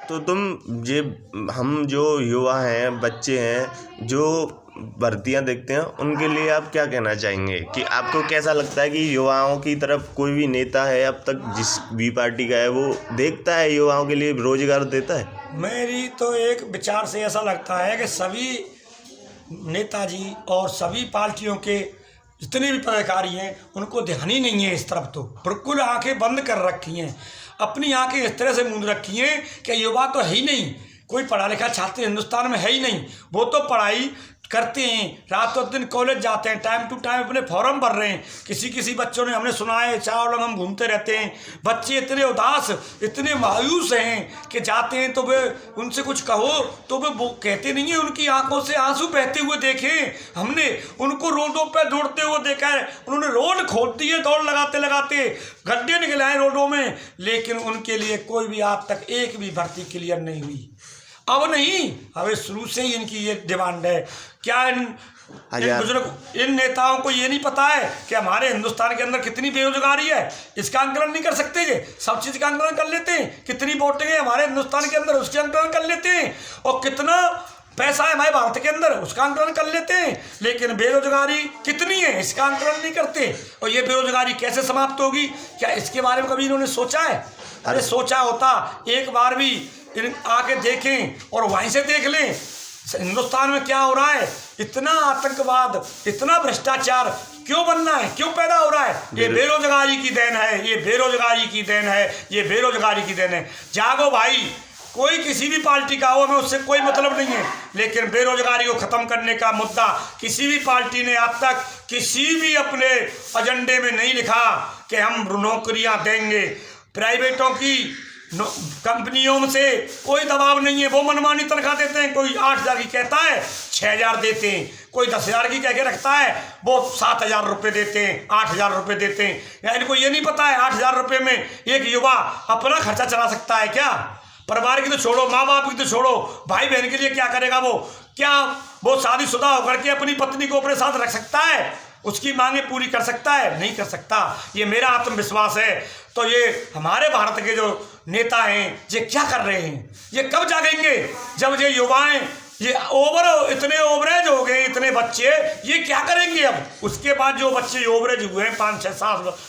तो हम जो युवा हैं, बच्चे हैं, जो भर्तियां देखते हैं, उनके लिए आप क्या कहना चाहेंगे कि आपको कैसा लगता है कि युवाओं की तरफ कोई भी नेता है अब तक जिस भी पार्टी का है वो देखता है, युवाओं के लिए रोजगार देता है? मेरी तो एक विचार से ऐसा लगता है कि सभी नेताजी और सभी पार्टियों के जितने भी पदाधिकारी हैं उनको ध्यान ही नहीं है इस तरफ, तो बिल्कुल आंखें बंद कर रखी हैं, अपनी आंखें इस तरह से मूंद रखी हैं कि युवा तो है ही नहीं, कोई पढ़ा लिखा छात्र हिंदुस्तान में है ही नहीं। वो तो पढ़ाई करते हैं, रातों दिन कॉलेज जाते हैं, टाइम टू टाइम अपने फॉर्म भर रहे हैं। किसी बच्चों ने हमने सुना है 4 लोग हम घूमते रहते हैं। बच्चे इतने उदास, इतने मायूस हैं कि जाते हैं तो वे उनसे कुछ कहो तो वो कहते नहीं है। उनकी आंखों से आंसू बहते हुए देखे हमने, उनको रोडों पर दौड़ते हुए देखा है। उन्होंने रोड खोद दी है, दौड़ लगाते लगाते गड्ढे निकले हैं रोडों में, लेकिन उनके लिए कोई भी आज तक एक भी भर्ती क्लियर नहीं हुई। अब नहीं, हमें शुरू से ही इनकी ये डिमांड है। क्या इन बुजुर्ग, इन नेताओं को ये नहीं पता है कि हमारे हिंदुस्तान के अंदर कितनी बेरोजगारी है? इसका आंकलन नहीं कर सकते? ये सब चीज़ का आंकलन कर लेते हैं, कितनी वोटिंग है हमारे हिंदुस्तान के अंदर उसके आंकलन कर लेते हैं, और कितना पैसा है हमारे भारत के अंदर उसका आंकलन कर लेते हैं, लेकिन बेरोजगारी कितनी है इसका आंकलन नहीं करते। और ये बेरोजगारी कैसे समाप्त होगी, क्या इसके बारे में कभी इन्होंने सोचा है? अरे सोचा होता एक बार भी आके देखें और वहीं से देख लें हिंदुस्तान में क्या हो रहा है। इतना आतंकवाद, इतना भ्रष्टाचार क्यों बनना है, क्यों पैदा हो रहा है? ये बेरोजगारी की देन है, ये बेरोजगारी की देन है, ये बेरोजगारी की देन है। जागो भाई, कोई किसी भी पार्टी का हो, हमें उससे कोई मतलब नहीं है, लेकिन बेरोजगारी को ख़त्म करने का मुद्दा किसी भी पार्टी ने अब तक किसी भी अपने एजेंडे में नहीं लिखा कि हम नौकरियां देंगे। प्राइवेटों की कंपनियों से कोई दबाव नहीं है, वो मनमानी तनख्वाह देते हैं। कोई 8,000 की कहता है 6,000 देते हैं, कोई 10,000 की कह के रखता है वो 7,000 रुपये देते हैं, 8,000 रुपये देते हैं। या इनको ये नहीं पता है 8,000 रुपये में एक युवा अपना खर्चा चला सकता है क्या? परिवार की तो छोड़ो, माँ बाप की तो छोड़ो, भाई बहन के लिए क्या करेगा वो? क्या वो शादीशुदा होकर के अपनी पत्नी को अपने साथ रख सकता है? उसकी मांगे पूरी कर सकता है? नहीं कर सकता। ये मेरा आत्मविश्वास है। तो ये हमारे भारत के जो नेता हैं ये क्या कर रहे हैं? ये कब जागेंगे? जब ये युवाएं ये इतने ओवरेज हो गए, इतने बच्चे, ये क्या करेंगे अब? उसके बाद जो बच्चे ओवरेज हुए हैं 5, 6,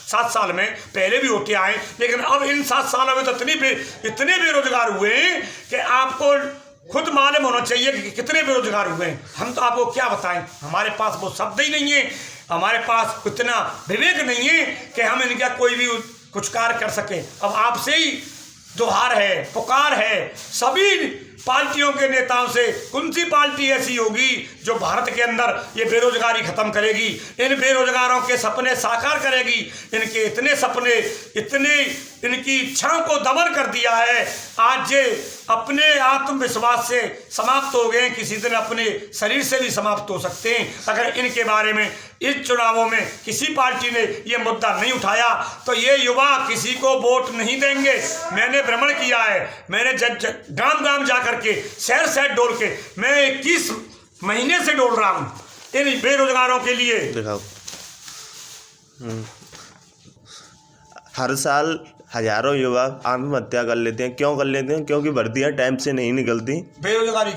7 साल में, पहले भी होते आए, लेकिन अब इन 7 सालों में तो इतने बेरोजगार हुए हैं कि आपको खुद मालूम होना चाहिए कि कितने बेरोजगार हुए हैं। हम तो आपको क्या बताएं, हमारे पास वो शब्द ही नहीं है, हमारे पास उतना विवेक नहीं है कि हम इनका कोई भी कुछ कार्य कर सकें। अब आपसे ही दुहार है, पुकार है सभी पार्टियों के नेताओं से, कौन सी पार्टी ऐसी होगी जो भारत के अंदर ये बेरोजगारी खत्म करेगी, इन बेरोजगारों के सपने साकार करेगी? इनके इतने सपने, इतने इनकी इच्छाओं को दमन कर दिया है। आज ये अपने आत्मविश्वास से समाप्त हो गए, किसी दिन अपने शरीर से भी समाप्त हो सकते हैं। अगर इनके बारे में इस चुनावों में किसी पार्टी ने ये मुद्दा नहीं उठाया तो ये युवा किसी को वोट नहीं देंगे। मैंने भ्रमण किया है, मैंने गांव गांव जा करके, शहर शहर डोल के, मैं 21 महीने से डोल रहा हूँ इन बेरोजगारों के लिए। हर साल हजारों युवा आत्महत्या कर लेते हैं। क्यों कर लेते हैं? क्योंकि भर्तियां टाइम से नहीं निकलती, बेरोजगारी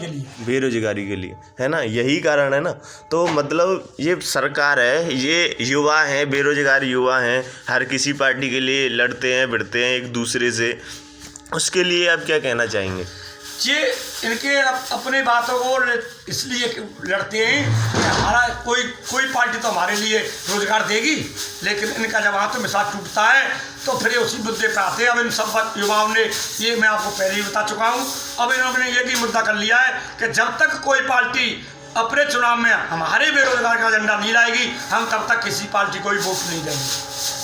के लिए, है ना? यही कारण है ना। तो मतलब ये सरकार है, ये युवा हैं, बेरोजगार युवा हैं, हर किसी पार्टी के लिए लड़ते हैं, भिड़ते हैं एक दूसरे से। उसके लिए आप क्या कहना चाहेंगे? ये इनके अपने बातों को इसलिए लड़ते हैं कि हमारा कोई पार्टी तो हमारे लिए रोजगार देगी, लेकिन इनका जब आत्मविश्वास टूटता है तो फिर उसी मुद्दे पर आते हैं। अब इन सब युवाओं ने, ये मैं आपको पहले ही बता चुका हूँ, अब इन्होंने ये भी मुद्दा कर लिया है कि जब तक कोई पार्टी अपने चुनाव में हमारे बेरोजगार का एजेंडा नहीं लाएगी, हम तब तक किसी पार्टी को भी वोट नहीं देंगे।